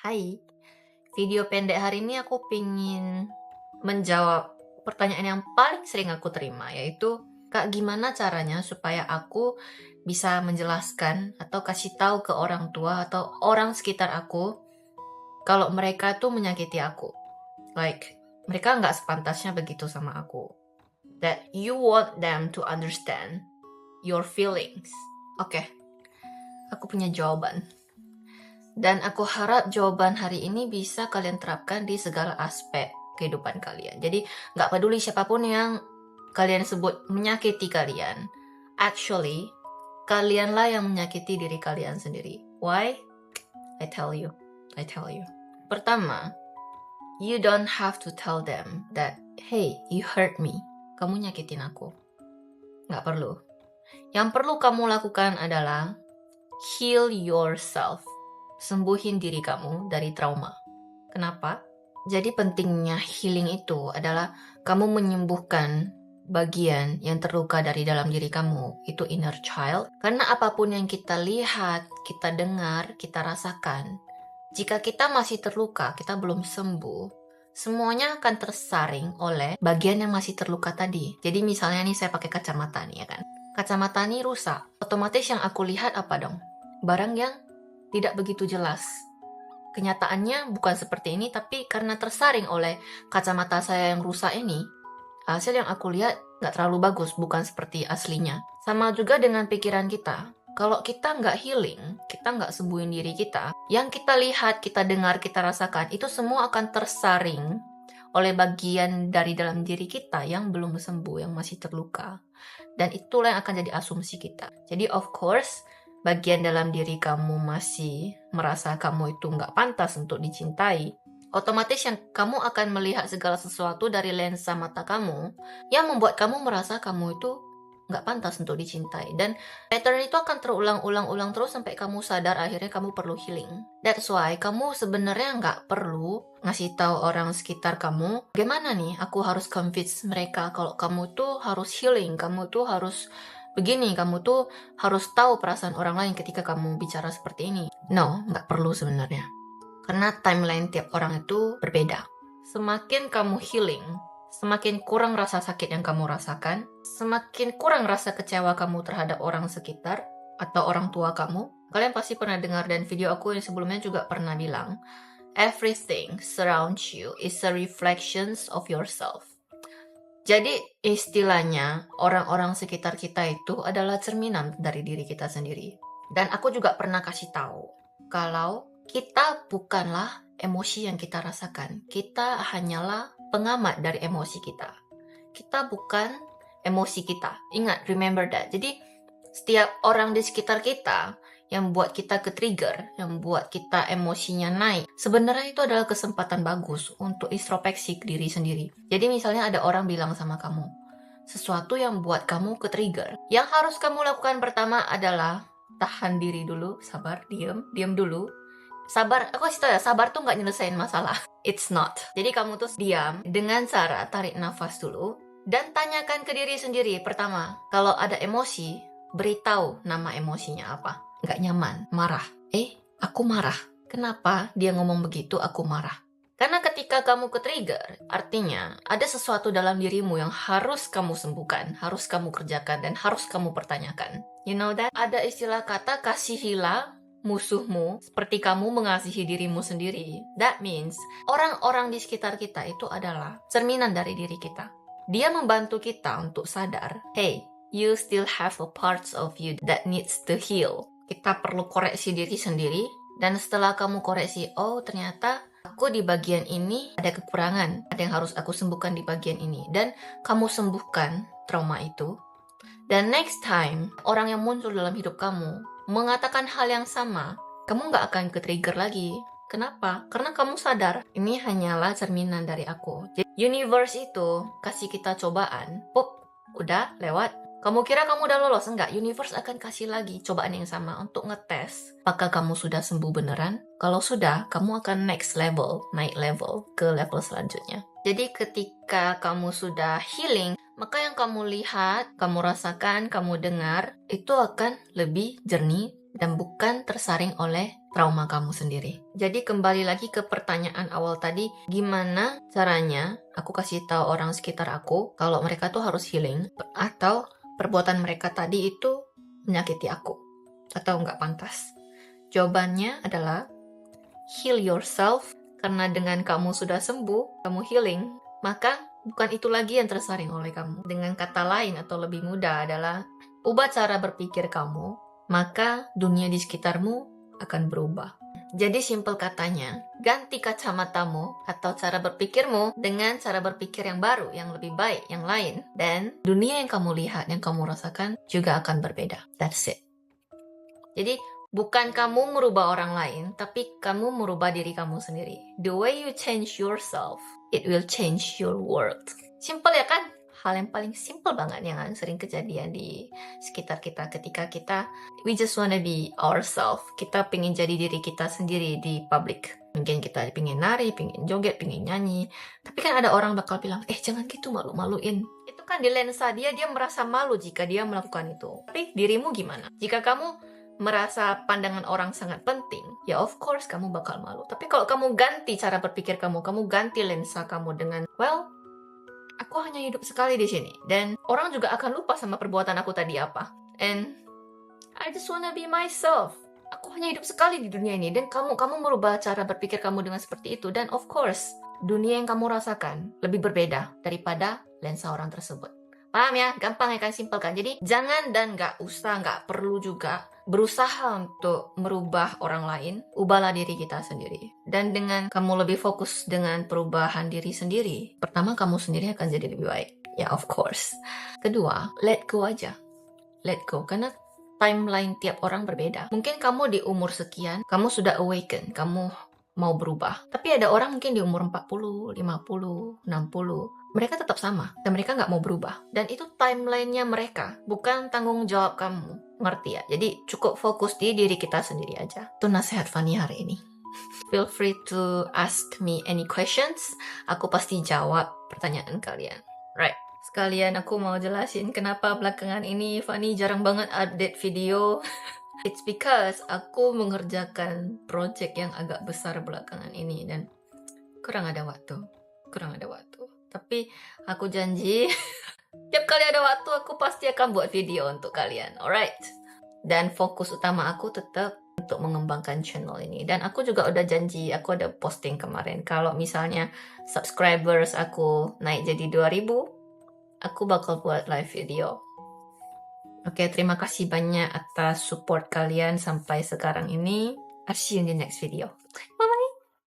Hai, video pendek hari ini aku pengen menjawab pertanyaan yang paling sering aku terima, yaitu, Kak, gimana caranya supaya aku bisa menjelaskan atau kasih tahu ke orang tua atau orang sekitar aku kalau mereka tuh menyakiti aku. Like, mereka nggak sepantasnya begitu sama aku. That you want them to understand your feelings. Oke, aku punya jawaban. Dan aku harap jawaban hari ini bisa kalian terapkan di segala aspek kehidupan kalian. Jadi nggak peduli siapapun yang kalian sebut menyakiti kalian. Actually, kalianlah yang menyakiti diri kalian sendiri. Why? I tell you. Pertama, you don't have to tell them that, hey, you hurt me. Kamu nyakitin aku. Nggak perlu. Yang perlu kamu lakukan adalah heal yourself. Sembuhin diri kamu dari trauma. Kenapa? Jadi pentingnya healing itu adalah kamu menyembuhkan bagian yang terluka dari dalam diri kamu, itu inner child. Karena apapun yang kita lihat, kita dengar, kita rasakan, jika kita masih terluka, kita belum sembuh, semuanya akan tersaring oleh bagian yang masih terluka tadi. Jadi misalnya nih saya pakai kacamata nih ya kan. Kacamata nih rusak, otomatis yang aku lihat apa dong? Barang yang tidak begitu jelas. Kenyataannya bukan seperti ini, tapi karena tersaring oleh kacamata saya yang rusak ini, hasil yang aku lihat nggak terlalu bagus, bukan seperti aslinya. Sama juga dengan pikiran kita. Kalau kita nggak healing, kita nggak sembuhin diri kita, yang kita lihat, kita dengar, kita rasakan, itu semua akan tersaring oleh bagian dari dalam diri kita yang belum sembuh, yang masih terluka. Dan itulah yang akan jadi asumsi kita. Jadi of course, bagian dalam diri kamu masih merasa kamu itu nggak pantas untuk dicintai, otomatis yang kamu akan melihat segala sesuatu dari lensa mata kamu yang membuat kamu merasa kamu itu nggak pantas untuk dicintai. Dan pattern itu akan terulang-ulang terus sampai kamu sadar akhirnya kamu perlu healing. That's why kamu sebenarnya nggak perlu ngasih tahu orang sekitar kamu, gimana nih aku harus convince mereka kalau kamu tuh harus healing, kamu tuh harus begini, kamu tuh harus tahu perasaan orang lain ketika kamu bicara seperti ini. No, nggak perlu sebenarnya. Karena timeline tiap orang itu berbeda. Semakin kamu healing, semakin kurang rasa sakit yang kamu rasakan, semakin kurang rasa kecewa kamu terhadap orang sekitar atau orang tua kamu. Kalian pasti pernah dengar, dan video aku yang sebelumnya juga pernah bilang, everything surrounds you is a reflection of yourself. Jadi istilahnya orang-orang sekitar kita itu adalah cerminan dari diri kita sendiri. Dan aku juga pernah kasih tahu kalau kita bukanlah emosi yang kita rasakan. Kita hanyalah pengamat dari emosi kita. Kita bukan emosi kita. Ingat, remember that. Jadi setiap orang di sekitar kita yang buat kita ke-trigger, yang buat kita emosinya naik, sebenarnya itu adalah kesempatan bagus untuk introspeksi ke diri sendiri. Jadi misalnya ada orang bilang sama kamu sesuatu yang buat kamu ke-trigger, yang harus kamu lakukan pertama adalah tahan diri dulu, sabar, diam dulu. Sabar, aku kasih tau ya, sabar tuh nggak nyelesain masalah. It's not. Jadi kamu tuh diam dengan cara tarik nafas dulu dan tanyakan ke diri sendiri. Pertama, kalau ada emosi, beritahu nama emosinya apa. Nggak nyaman, marah. Aku marah. Kenapa dia ngomong begitu, aku marah? Karena ketika kamu ke-trigger, artinya ada sesuatu dalam dirimu yang harus kamu sembuhkan, harus kamu kerjakan, dan harus kamu pertanyakan. You know that? Ada istilah kata kasihilah musuhmu seperti kamu mengasihi dirimu sendiri. That means orang-orang di sekitar kita itu adalah cerminan dari diri kita. Dia membantu kita untuk sadar, hey, you still have a parts of you that needs to heal. Kita perlu koreksi diri sendiri, dan setelah kamu koreksi, oh ternyata aku di bagian ini ada kekurangan, ada yang harus aku sembuhkan di bagian ini, dan kamu sembuhkan trauma itu. Dan next time, orang yang muncul dalam hidup kamu mengatakan hal yang sama, kamu nggak akan ke-trigger lagi. Kenapa? Karena kamu sadar, ini hanyalah cerminan dari aku. Jadi, universe itu kasih kita cobaan, udah lewat. Kamu kira kamu udah lolos? Enggak, universe akan kasih lagi cobaan yang sama untuk ngetes apakah kamu sudah sembuh beneran. Kalau sudah, kamu akan next level, naik level ke level selanjutnya. Jadi ketika kamu sudah healing, maka yang kamu lihat, kamu rasakan, kamu dengar, itu akan lebih jernih dan bukan tersaring oleh trauma kamu sendiri. Jadi kembali lagi ke pertanyaan awal tadi, gimana caranya aku kasih tahu orang sekitar aku kalau mereka tuh harus healing atau perbuatan mereka tadi itu menyakiti aku atau nggak pantas. Jawabannya adalah heal yourself, karena dengan kamu sudah sembuh, kamu healing, maka bukan itu lagi yang tersaring oleh kamu. Dengan kata lain atau lebih mudah adalah ubah cara berpikir kamu, maka dunia di sekitarmu akan berubah. Jadi simpel katanya, ganti kacamatamu atau cara berpikirmu dengan cara berpikir yang baru, yang lebih baik, yang lain. Dan dunia yang kamu lihat, yang kamu rasakan juga akan berbeda. That's it. Jadi bukan kamu merubah orang lain, tapi kamu merubah diri kamu sendiri. The way you change yourself, it will change your world. Simple ya kan? Hal yang paling simple banget yang sering kejadian di sekitar kita ketika kita we just wanna be ourselves. Kita pengen jadi diri kita sendiri di public. Mungkin kita pengen nari, pengen joget, pengen nyanyi. Tapi kan ada orang bakal bilang, jangan gitu, malu-maluin. Itu kan di lensa dia merasa malu jika dia melakukan itu. Tapi dirimu gimana? Jika kamu merasa pandangan orang sangat penting, ya of course kamu bakal malu. Tapi kalau kamu ganti cara berpikir kamu ganti lensa kamu dengan, well, aku hanya hidup sekali di sini. Dan orang juga akan lupa sama perbuatan aku tadi apa. And I just wanna be myself. Aku hanya hidup sekali di dunia ini. Dan kamu merubah cara berpikir kamu dengan seperti itu. Dan of course, dunia yang kamu rasakan lebih berbeda daripada lensa orang tersebut. Paham ya? Gampang ya kan? Simpel kan? Jadi jangan dan nggak perlu juga berusaha untuk merubah orang lain. Ubahlah diri kita sendiri. Dan dengan kamu lebih fokus dengan perubahan diri sendiri, pertama kamu sendiri akan jadi lebih baik. Ya of course. Kedua, let go aja. Let go. Karena timeline tiap orang berbeda. Mungkin kamu di umur sekian, kamu sudah awaken, kamu mau berubah. Tapi ada orang mungkin di umur 40, 50, 60, mereka tetap sama. Dan mereka nggak mau berubah. Dan itu timelinenya mereka, bukan tanggung jawab kamu. Ngerti ya? Jadi cukup fokus di diri kita sendiri aja. Itu nasihat Fanny hari ini. Feel free to ask me any questions. Aku pasti jawab pertanyaan kalian. Right. Sekalian aku mau jelasin kenapa belakangan ini Fanny jarang banget update video. It's because aku mengerjakan project yang agak besar belakangan ini dan kurang ada waktu. Tapi aku janji tiap kali ada waktu aku pasti akan buat video untuk kalian. Alright. Dan fokus utama aku tetap untuk mengembangkan channel ini. Dan aku juga udah janji, aku ada posting kemarin, kalau misalnya subscribers aku naik jadi 2000, aku bakal buat live video. Oke, terima kasih banyak atas support kalian sampai sekarang ini. I'll see you in the next video. Bye-bye.